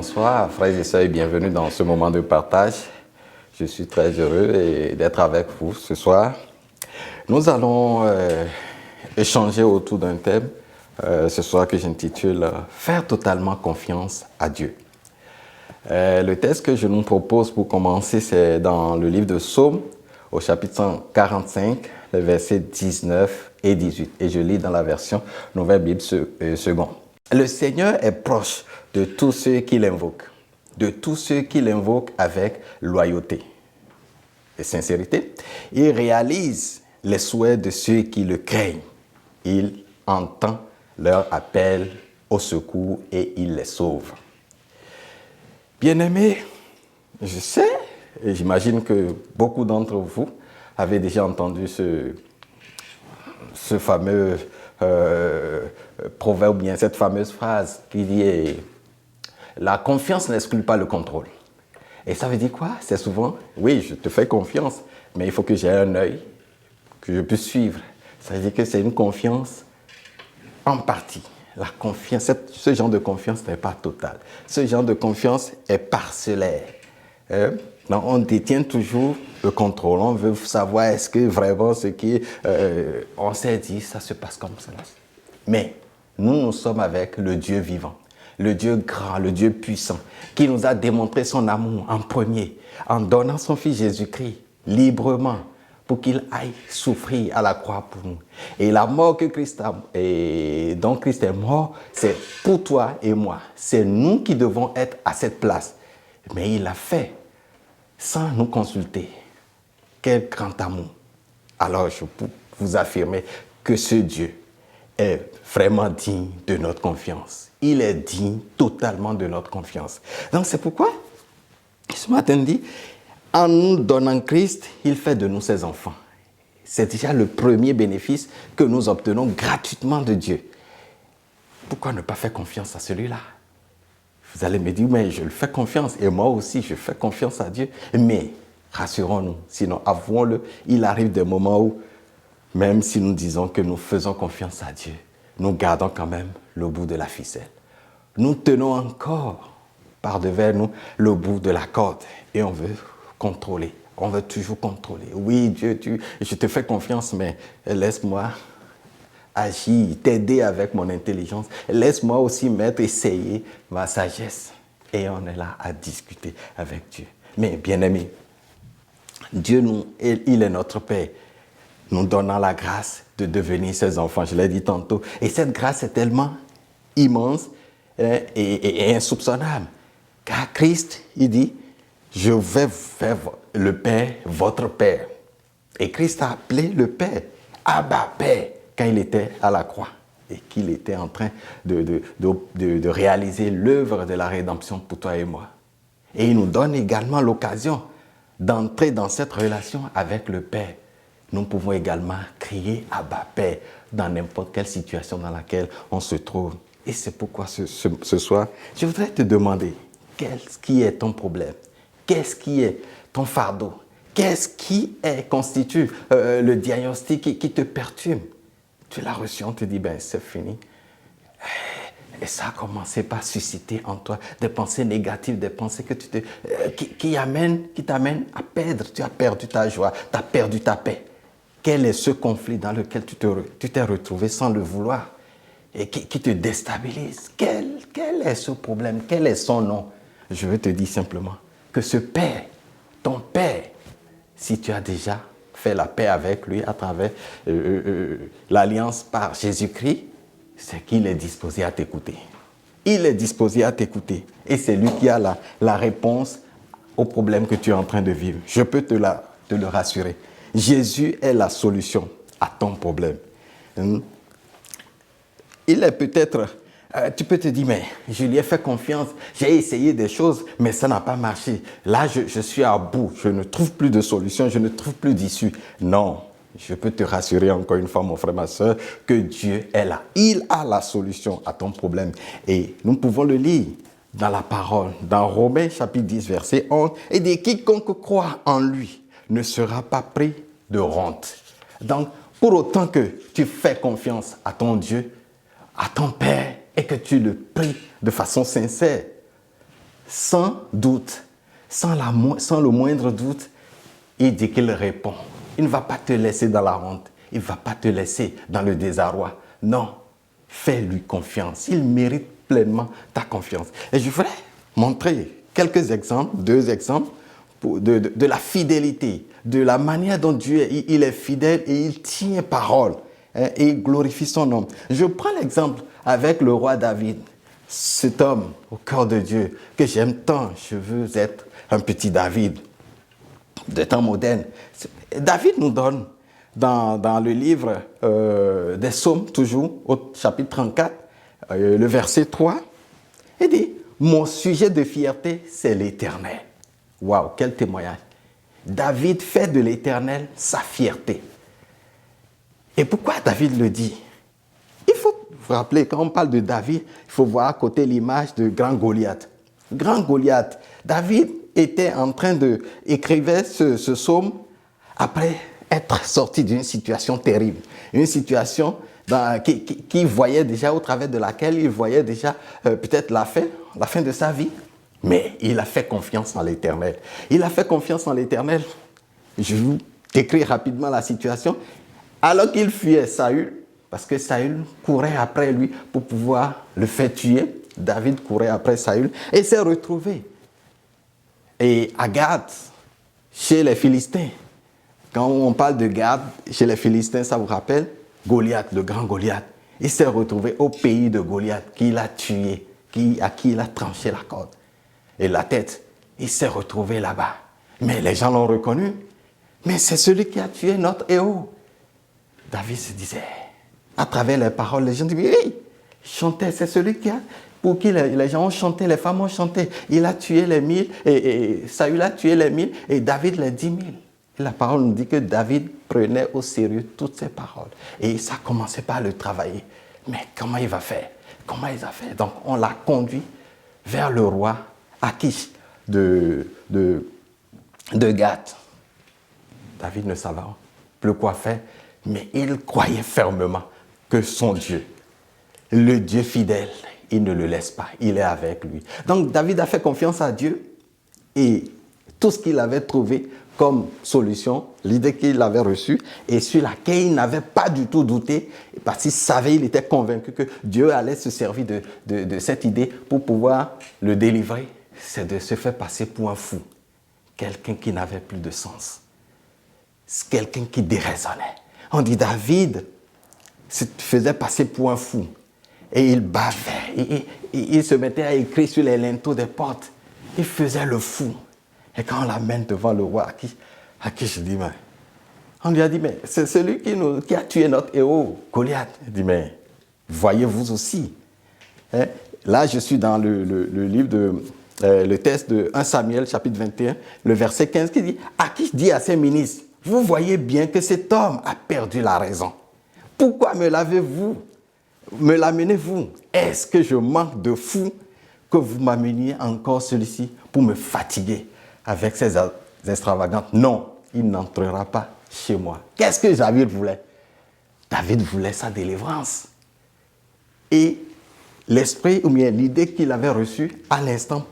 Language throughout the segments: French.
bonsoir, frères et sœurs, et bienvenue dans ce moment de partage. Je suis très heureux d'être avec vous ce soir. Nous allons échanger autour d'un thème ce soir que j'intitule « Faire totalement confiance à Dieu ». Le texte que je nous propose pour commencer, c'est dans le livre de Psaumes, au chapitre 145, les versets 19 et 18. Et je lis dans la version Nouvelle Bible seconde. Le Seigneur est proche de tous ceux qui l'invoquent, avec loyauté et sincérité. Il réalise les souhaits de ceux qui le craignent. Il entend leur appel au secours et il les sauve. Bien-aimés, je sais, et j'imagine que beaucoup d'entre vous avez déjà entendu ce fameux proverbe, bien cette fameuse phrase qui dit « La confiance n'exclut pas le contrôle ». Et ça veut dire quoi? C'est souvent, oui, je te fais confiance, mais il faut que j'ai un œil, que je puisse suivre. Ça veut dire que c'est une confiance en partie. La confiance, ce genre de confiance n'est pas totale. Ce genre de confiance est parcellaire. Donc on détient toujours le contrôle. On veut savoir est-ce que vraiment ce qui on s'est dit, ça se passe comme ça. Mais nous sommes avec le Dieu vivant, le Dieu grand, le Dieu puissant, qui nous a démontré son amour en premier, en donnant son Fils Jésus-Christ librement, pour qu'il aille souffrir à la croix pour nous. Et la mort que Christ a, et dont Christ est mort, c'est pour toi et moi. C'est nous qui devons être à cette place. Mais il l'a fait sans nous consulter. Quel grand amour. Alors je peux vous affirmer que ce Dieu est vraiment digne de notre confiance. Il est digne totalement de notre confiance. Donc c'est pourquoi, ce matin dit, en nous donnant Christ, il fait de nous ses enfants. C'est déjà le premier bénéfice que nous obtenons gratuitement de Dieu. Pourquoi ne pas faire confiance à celui-là? Vous allez me dire, mais je le fais confiance, et moi aussi je fais confiance à Dieu. Mais rassurons-nous, sinon avouons-le, il arrive des moments où, même si nous disons que nous faisons confiance à Dieu, nous gardons quand même le bout de la ficelle. Nous tenons encore par devers nous le bout de la corde et on veut contrôler. On veut toujours contrôler. Oui, Dieu, je te fais confiance, mais laisse-moi agir, t'aider avec mon intelligence. Laisse-moi aussi essayer ma sagesse. Et on est là à discuter avec Dieu. Mais bien aimé, Dieu, il est notre Père, nous donnant la grâce de devenir ses enfants. Je l'ai dit tantôt. Et cette grâce est tellement immense et insoupçonnable. Car Christ, il dit, je vais faire le Père, votre Père. Et Christ a appelé le Père, Abba Père, quand il était à la croix et qu'il était en train de réaliser l'œuvre de la rédemption pour toi et moi. Et il nous donne également l'occasion d'entrer dans cette relation avec le Père. Nous pouvons également crier Abba Père dans n'importe quelle situation dans laquelle on se trouve. Et c'est pourquoi ce soir, je voudrais te demander, qu'est-ce qui est ton problème? Qu'est-ce qui est ton fardeau? Qu'est-ce qui constitue le diagnostic qui te perturbe? Tu l'as reçu, on te dit, ben c'est fini. Et ça a commencé par susciter en toi des pensées négatives, des pensées qui t'amènent à perdre. Tu as perdu ta joie, tu as perdu ta paix. Quel est ce conflit dans lequel tu t'es retrouvé sans le vouloir et qui te déstabilise? Quel est ce problème? Quel est son nom? Je veux te dire simplement que ce Père, ton Père, si tu as déjà fait la paix avec lui à travers l'alliance par Jésus-Christ, c'est qu'il est disposé à t'écouter. Il est disposé à t'écouter. Et c'est lui qui a la réponse au problème que tu es en train de vivre. Je peux te le rassurer. Jésus est la solution à ton problème. Il est peut-être... tu peux te dire, mais je lui ai fait confiance, j'ai essayé des choses, mais ça n'a pas marché. Là, je suis à bout, je ne trouve plus de solution, je ne trouve plus d'issue. Non, je peux te rassurer encore une fois, mon frère, ma soeur, que Dieu est là. Il a la solution à ton problème. Et nous pouvons le lire dans la parole, dans Romains chapitre 10, verset 11. Et dit, quiconque croit en lui ne sera pas pris de honte. Donc, pour autant que tu fais confiance à ton Dieu, à ton Père, et que tu le pries de façon sincère, sans doute, sans le moindre doute, il dit qu'il répond. Il ne va pas te laisser dans la honte. Il ne va pas te laisser dans le désarroi. Non, fais-lui confiance. Il mérite pleinement ta confiance. Et je voudrais montrer quelques exemples, 2 exemples, de la fidélité, de la manière dont Dieu il est fidèle et il tient parole, hein, et il glorifie son nom. Je prends l'exemple avec le roi David, cet homme au cœur de Dieu que j'aime tant. Je veux être un petit David de temps moderne. David nous donne dans le livre des Psaumes, toujours au chapitre 34, le verset 3, il dit « Mon sujet de fierté, c'est l'Éternel. » Waouh, quel témoignage! David fait de l'Éternel sa fierté. Et pourquoi David le dit? Il faut vous rappeler, quand on parle de David, il faut voir à côté l'image de grand Goliath. Grand Goliath, David était en train d'écrire ce psaume après être sorti d'une situation terrible, une situation qu'il voyait déjà, au travers de laquelle il voyait déjà peut-être la fin de sa vie. Mais il a fait confiance en l'Éternel. Il a fait confiance en l'Éternel. Je vous décris rapidement la situation. Alors qu'il fuyait Saül, parce que Saül courait après lui pour pouvoir le faire tuer, David courait après Saül et s'est retrouvé. Et à Gath, chez les Philistins, quand on parle de Gath, chez les Philistins, ça vous rappelle Goliath, le grand Goliath. Il s'est retrouvé au pays de Goliath, qu'il a tué, à qui il a tranché la corde et la tête. Il s'est retrouvé là-bas. Mais les gens l'ont reconnu. Mais c'est celui qui a tué notre héros. David se disait, à travers les paroles, les gens disaient, hey, chantait, c'est celui pour qui les gens ont chanté, les femmes ont chanté. Il a tué les 1000, et Saül a tué les 1000, et David les 10 000. Et la parole nous dit que David prenait au sérieux toutes ces paroles. Et ça commençait par le travailler. Mais comment il va faire? Comment il a fait? Donc on l'a conduit vers le roi Akish de Gath. David ne savait plus quoi faire, mais il croyait fermement que son Dieu, le Dieu fidèle, il ne le laisse pas, il est avec lui. Donc David a fait confiance à Dieu et tout ce qu'il avait trouvé comme solution, l'idée qu'il avait reçue et sur laquelle il n'avait pas du tout douté, parce qu'il savait, il était convaincu que Dieu allait se servir de cette idée pour pouvoir le délivrer, c'est de se faire passer pour un fou, quelqu'un qui n'avait plus de sens, quelqu'un qui déraisonnait. On dit David se faisait passer pour un fou et il bavait, il se mettait à écrire sur les linteaux des portes, il faisait le fou. Et quand on l'amène devant le roi, à qui je dis, mais on lui a dit, mais c'est celui qui a tué notre héros, Goliath. Il dit, mais voyez-vous aussi. Hein? Là, je suis dans le livre le texte de 1 Samuel, chapitre 21, le verset 15, qui dit, Akish dit à ses ministres, vous voyez bien que cet homme a perdu la raison. Pourquoi me l'amenez-vous? Est-ce que je manque de fou que vous m'ameniez encore celui-ci pour me fatiguer avec ces extravagantes? Non, il n'entrera pas chez moi. Qu'est-ce que David voulait? David voulait sa délivrance. Et l'esprit, ou bien l'idée qu'il avait reçue à l'instant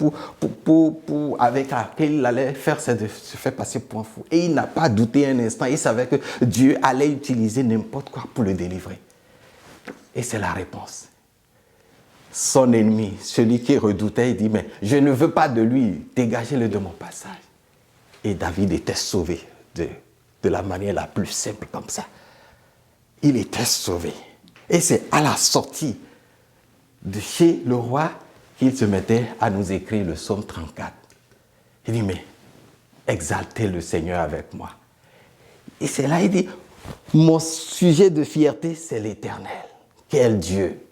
avec laquelle il allait faire, c'est de se faire passer pour un fou. Et il n'a pas douté un instant. Il savait que Dieu allait utiliser n'importe quoi pour le délivrer. Et c'est la réponse. Son ennemi, celui qui redoutait, il dit, mais je ne veux pas de lui, dégagez-le de mon passage. Et David était sauvé de la manière la plus simple comme ça. Il était sauvé. Et c'est à la sortie de chez le roi qu'il se mettait à nous écrire le psaume 34. Il dit, mais exaltez le Seigneur avec moi. Et c'est là, il dit, mon sujet de fierté, c'est l'Éternel. Quel Dieu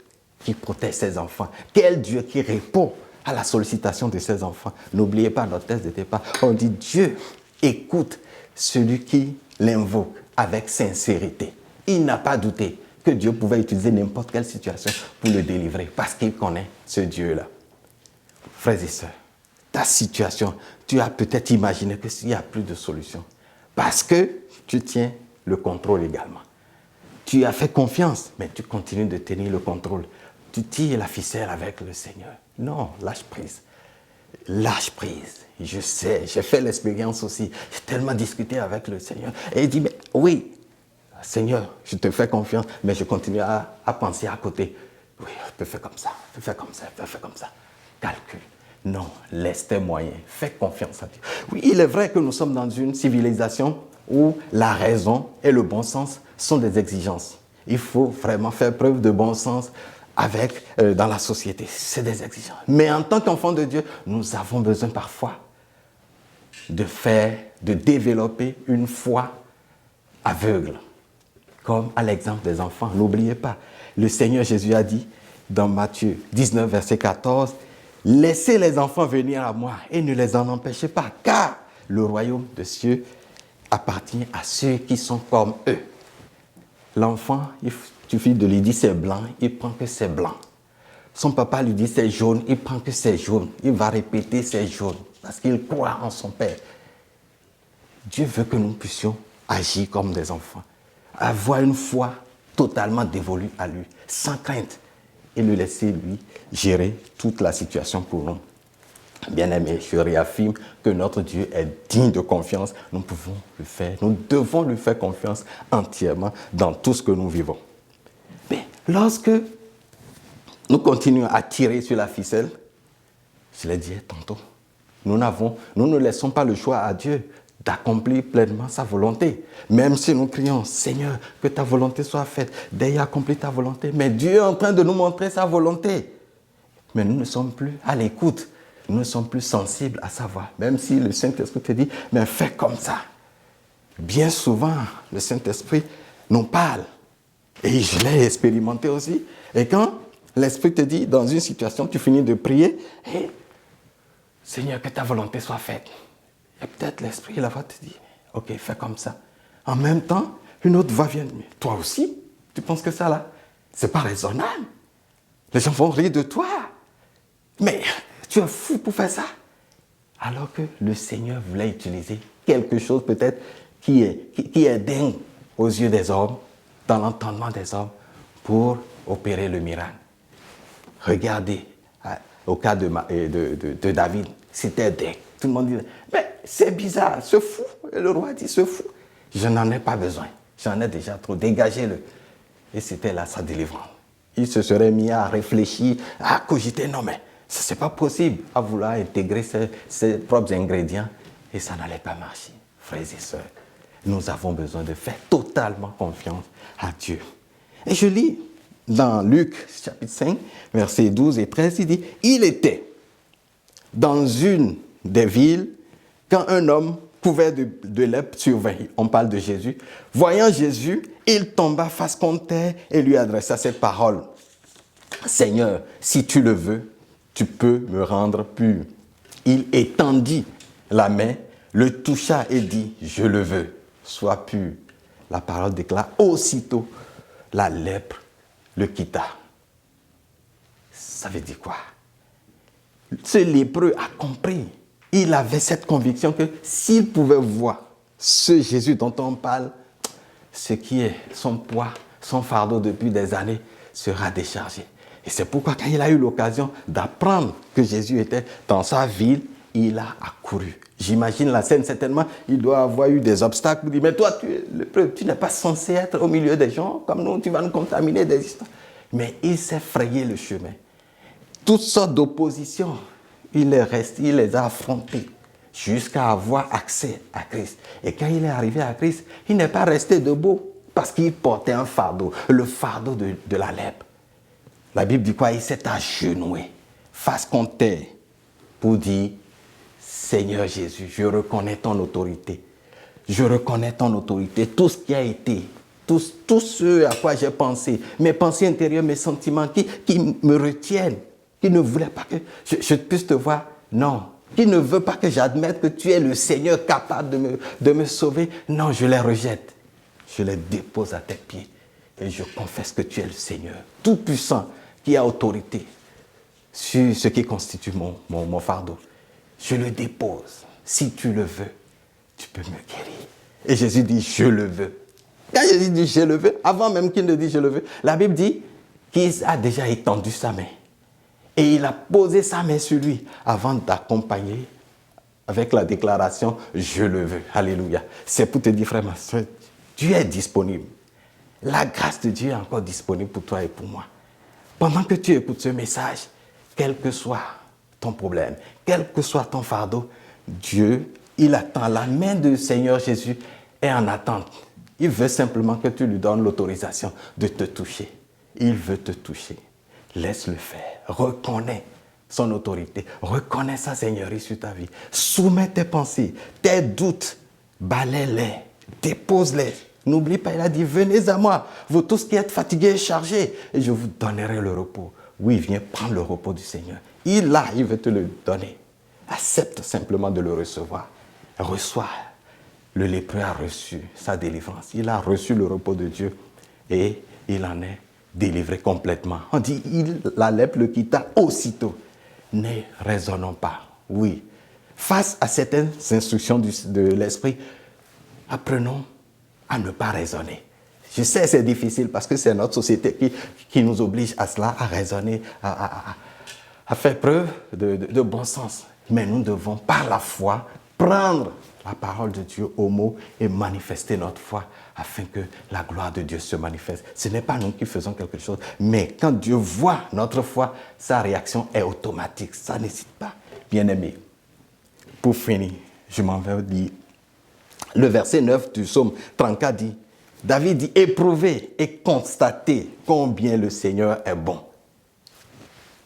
qui protège ses enfants. Quel Dieu qui répond à la sollicitation de ses enfants. N'oubliez pas notre texte de départ. On dit Dieu écoute celui qui l'invoque avec sincérité. Il n'a pas douté que Dieu pouvait utiliser n'importe quelle situation pour le délivrer parce qu'il connaît ce Dieu-là. Frères et sœurs, ta situation, tu as peut-être imaginé qu'il n'y a plus de solution parce que tu tiens le contrôle également. Tu as fait confiance, mais tu continues de tenir le contrôle. Tu tires la ficelle avec le Seigneur. Non, lâche prise. lâche prise. Je sais, j'ai fait l'expérience aussi. J'ai tellement discuté avec le Seigneur. Et il dit, mais oui, Seigneur, je te fais confiance, mais je continue à penser à côté. Oui, je peux faire comme ça, je peux faire comme ça, je peux faire comme ça. Calcul. Non, laisse tes moyens. Fais confiance à Dieu. Oui, il est vrai que nous sommes dans une civilisation où la raison et le bon sens sont des exigences. Il faut vraiment faire preuve de bon sens dans la société. C'est des exigences. Mais en tant qu'enfant de Dieu, nous avons besoin parfois de développer une foi aveugle. Comme à l'exemple des enfants. N'oubliez pas, le Seigneur Jésus a dit dans Matthieu 19, verset 14, « Laissez les enfants venir à moi et ne les en empêchez pas, car le royaume des cieux appartient à ceux qui sont comme eux. » L'enfant, il suffit de lui dire c'est blanc, il prend que c'est blanc. Son papa lui dit c'est jaune, il prend que c'est jaune. Il va répéter c'est jaune parce qu'il croit en son Père. Dieu veut que nous puissions agir comme des enfants, avoir une foi totalement dévolue à lui, sans crainte, et le laisser lui gérer toute la situation pour nous. Bien-aimés, je réaffirme que notre Dieu est digne de confiance. Nous pouvons le faire, nous devons lui faire confiance entièrement dans tout ce que nous vivons. Mais lorsque nous continuons à tirer sur la ficelle, je l'ai dit tantôt, nous ne laissons pas le choix à Dieu d'accomplir pleinement sa volonté. Même si nous crions, Seigneur, que ta volonté soit faite, d'ayez accompli ta volonté. Mais Dieu est en train de nous montrer sa volonté. Mais nous ne sommes plus à l'écoute. Nous ne sommes plus sensibles à sa voix. Même si le Saint-Esprit te dit, mais fais comme ça. Bien souvent, le Saint-Esprit nous parle. Et je l'ai expérimenté aussi. Et quand l'Esprit te dit, dans une situation, tu finis de prier, hey, Seigneur, que ta volonté soit faite. Et peut-être l'Esprit, la voix te dit, ok, fais comme ça. En même temps, une autre voix vient, mais toi aussi, tu penses que ça là, c'est pas raisonnable. Les gens vont rire de toi. Mais tu es fou pour faire ça. Alors que le Seigneur voulait utiliser quelque chose peut-être qui est dingue aux yeux des hommes, dans l'entendement des hommes, pour opérer le miracle. Regardez, au cas de David, c'était dingue. Tout le monde disait, mais c'est bizarre, c'est fou. Et le roi dit, c'est fou. Je n'en ai pas besoin. J'en ai déjà trop. Dégagez-le. Et c'était là sa délivrance. Il se serait mis à réfléchir, à cogiter. Non, mais ce n'est pas possible, à vouloir intégrer ses propres ingrédients. Et ça n'allait pas marcher. Frères et sœurs, nous avons besoin de faire totalement confiance à Dieu. Et je lis dans Luc, chapitre 5, versets 12 et 13, il dit, « Il était dans une des villes quand un homme couvert de lèpre survint. » On parle de Jésus. « Voyant Jésus, il tomba face contre terre et lui adressa cette parole. « Seigneur, si tu le veux, tu peux me rendre pur. » Il étendit la main, le toucha et dit, « Je le veux, sois pur. » La parole déclare, aussitôt, la lèpre le quitta. Ça veut dire quoi? Ce lépreux a compris. Il avait cette conviction que s'il pouvait voir ce Jésus dont on parle, ce qui est son poids, son fardeau depuis des années sera déchargé. Et c'est pourquoi quand il a eu l'occasion d'apprendre que Jésus était dans sa ville, il a accouru. J'imagine la scène, certainement, il doit avoir eu des obstacles pour dire, mais toi, tu n'es pas censé être au milieu des gens comme nous, tu vas nous contaminer des histoires. Mais il s'est frayé le chemin. Toutes sortes d'oppositions, il les a affrontées jusqu'à avoir accès à Christ. Et quand il est arrivé à Christ, il n'est pas resté debout parce qu'il portait un fardeau, le fardeau de la lèpre. La Bible dit quoi? Il s'est agenouillé face contre terre pour dire, Seigneur Jésus, je reconnais ton autorité. Je reconnais ton autorité. Tout ce qui a été, tout ce à quoi j'ai pensé, mes pensées intérieures, mes sentiments qui me retiennent, qui ne voulaient pas que je puisse te voir. Non, qui ne veut pas que j'admette que tu es le Seigneur capable de me sauver. Non, je les rejette. Je les dépose à tes pieds. Et je confesse que tu es le Seigneur tout-puissant qui a autorité sur ce qui constitue mon fardeau. Je le dépose. Si tu le veux, tu peux me guérir. Et Jésus dit, je le veux. Quand Jésus dit, je le veux, avant même qu'il ne dise, je le veux, la Bible dit qu'il a déjà étendu sa main. Et il a posé sa main sur lui avant d'accompagner avec la déclaration « Je le veux ». Alléluia. C'est pour te dire, frère, ma soeur, Dieu est disponible. La grâce de Dieu est encore disponible pour toi et pour moi. Pendant que tu écoutes ce message, quel que soit ton problème, quel que soit ton fardeau, Dieu, il attend. La main du Seigneur Jésus est en attente. Il veut simplement que tu lui donnes l'autorisation de te toucher. Il veut te toucher. Laisse-le faire. Reconnais son autorité. Reconnais sa seigneurie sur ta vie. Soumets tes pensées, tes doutes. Balaie-les. Dépose-les. N'oublie pas, il a dit, venez à moi, vous tous qui êtes fatigués et chargés, et je vous donnerai le repos. Oui, viens prendre le repos du Seigneur. Il veut te le donner. Accepte simplement de le recevoir. Reçois. Le lépreux a reçu sa délivrance. Il a reçu le repos de Dieu et il en est délivré complètement. On dit, la lèpre le quitta aussitôt. Ne raisonnons pas. Oui. Face à certaines instructions de l'esprit, apprenons à ne pas raisonner. Je sais c'est difficile parce que c'est notre société qui nous oblige à cela, à raisonner, à faire preuve de bon sens. Mais nous devons, par la foi, prendre la parole de Dieu au mot et manifester notre foi afin que la gloire de Dieu se manifeste. Ce n'est pas nous qui faisons quelque chose, mais quand Dieu voit notre foi, sa réaction est automatique. Ça n'hésite pas. Bien-aimé, pour finir, je m'en vais dire, le verset 9 du psaume 34 dit, David dit, éprouvez et constatez combien le Seigneur est bon.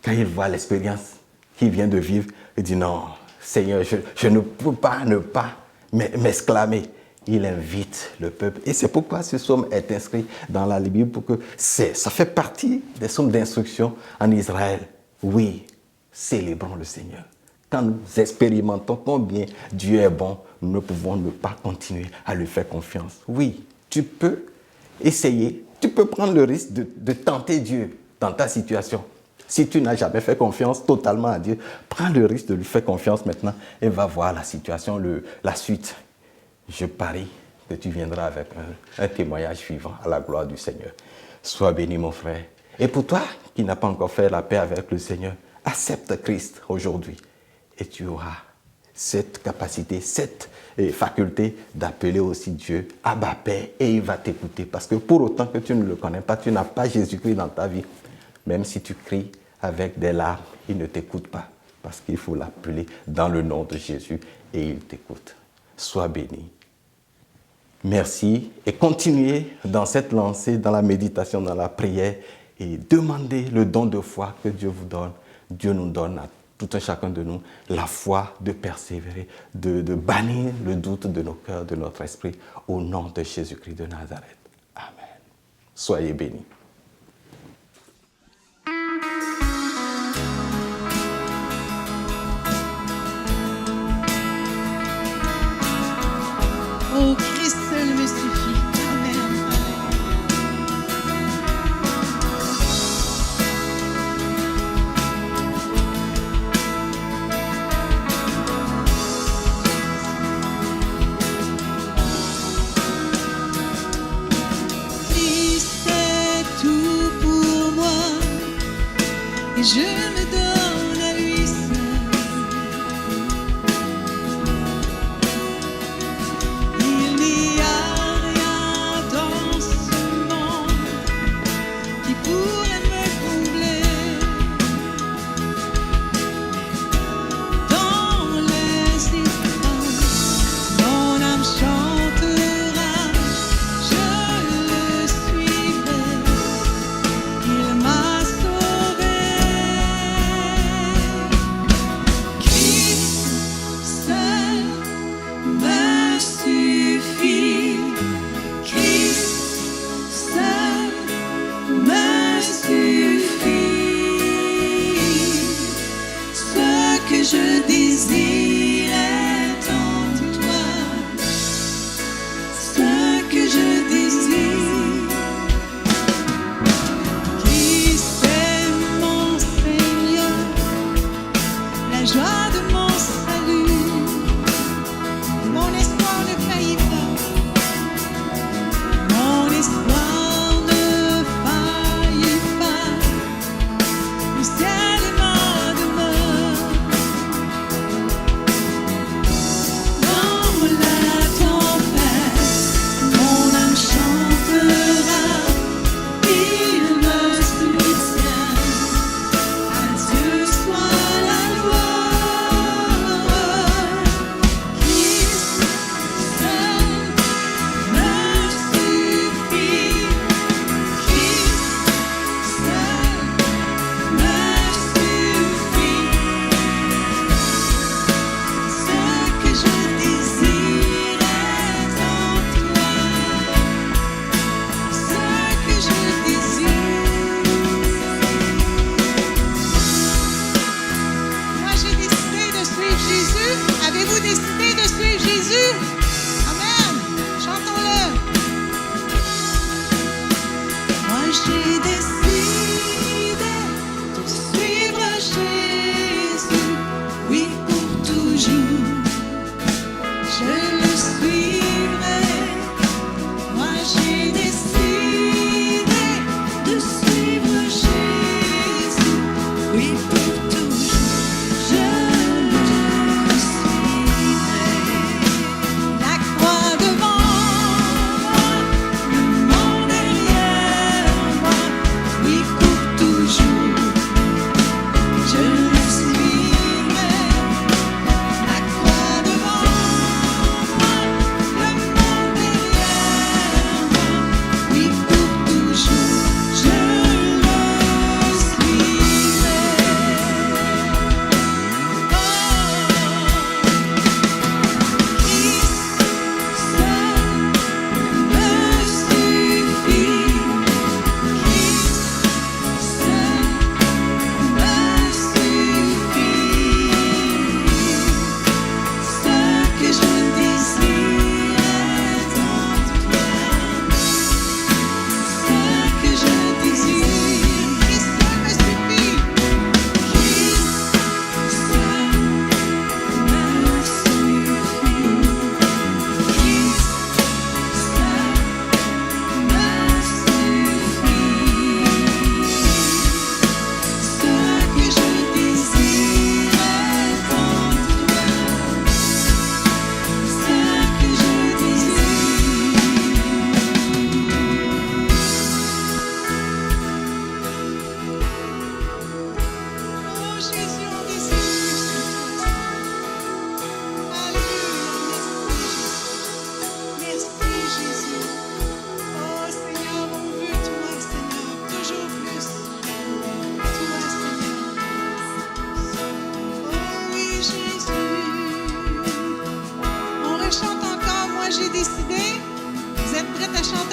Quand il voit l'expérience qu'il vient de vivre, il dit, non, Seigneur, je ne peux pas ne pas m'exclamer. Il invite le peuple. Et c'est pourquoi ce psaume est inscrit dans la Bible, pour que ça fait partie des psaumes d'instruction en Israël. Oui, célébrons le Seigneur. Quand nous expérimentons combien Dieu est bon, nous ne pouvons ne pas continuer à lui faire confiance. Oui, tu peux essayer, tu peux prendre le risque de tenter Dieu dans ta situation. Si tu n'as jamais fait confiance totalement à Dieu, prends le risque de lui faire confiance maintenant et va voir la situation, la suite. Je parie que tu viendras avec un témoignage vivant à la gloire du Seigneur. Sois béni, mon frère. Et pour toi qui n'as pas encore fait la paix avec le Seigneur, accepte Christ aujourd'hui. Et tu auras cette capacité, cette faculté d'appeler aussi Dieu Abba Père, et il va t'écouter. Parce que pour autant que tu ne le connais pas, tu n'as pas Jésus-Christ dans ta vie. Même si tu cries avec des larmes, il ne t'écoute pas. Parce qu'il faut l'appeler dans le nom de Jésus et il t'écoute. Sois béni. Merci et continuez dans cette lancée, dans la méditation, dans la prière et demandez le don de foi que Dieu vous donne. Dieu nous donne à tout un chacun de nous la foi de persévérer, de bannir le doute de nos cœurs, de notre esprit, au nom de Jésus-Christ de Nazareth. Amen. Soyez bénis. Oh, Christ seul me suffit. Amen. Christ est tout pour moi et je me donne à lui seul. Il n'y a rien dans ce monde qui pourrait me combler. Dans les étoiles, mon âme chantera, je le suivrai. Il m'a sauvé.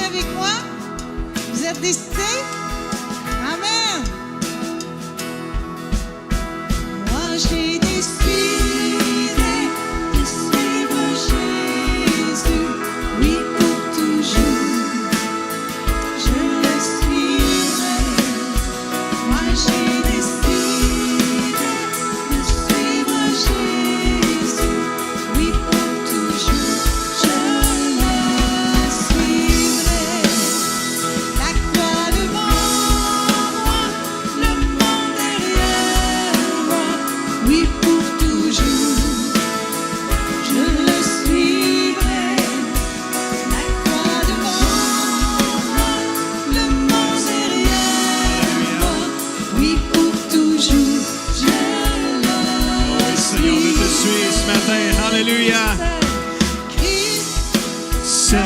avec moi? Vous êtes décidés? Amen. Moi, j'ai décidé de suivre Jésus, oui, pour toujours. Je le suivrai. Moi, j'ai décidé de suivre Jésus, oui, pour toujours. Je le suivrai. La croix devant moi, le monde derrière moi, oui, pour toujours. Je le suivrai. La croix devant moi, le monde derrière moi, oui, pour toujours. Je le Seigneur, on veut te suivre ce matin. Alléluia. Christ Seul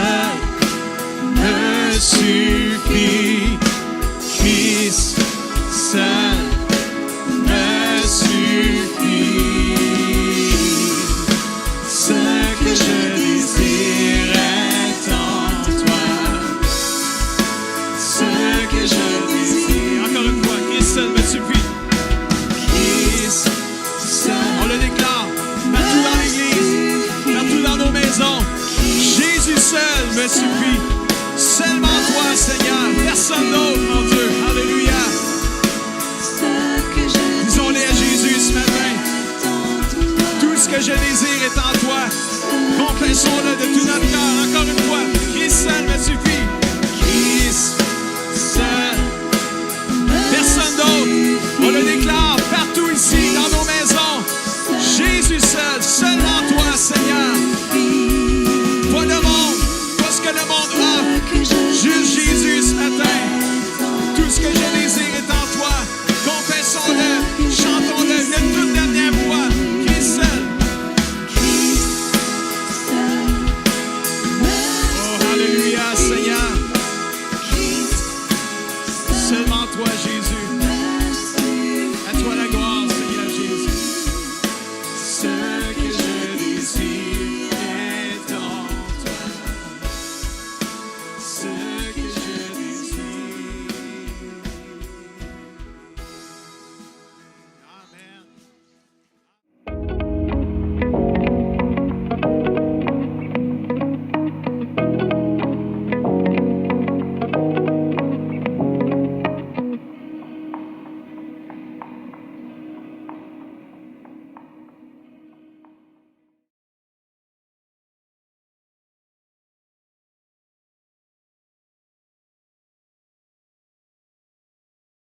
me suffit. Christ seul me suffit. Ce que je désire est en toi. Ce que je désire. Encore une fois, Christ seul me suffit. Christ seul. On le déclare partout dans l'église, partout dans nos maisons. Jésus seul me suffit. Seulement toi, Seigneur. Personne d'autre, mon Dieu. Alléluia. Disons-les à Jésus ce matin. Tout ce que je désire est en toi. Confessons-le de tout notre cœur. Encore une fois, Christ seul me suffit. Christ seul. Personne d'autre. On le déclare partout ici, dans nos maisons. Jésus seul, seulement toi, Seigneur.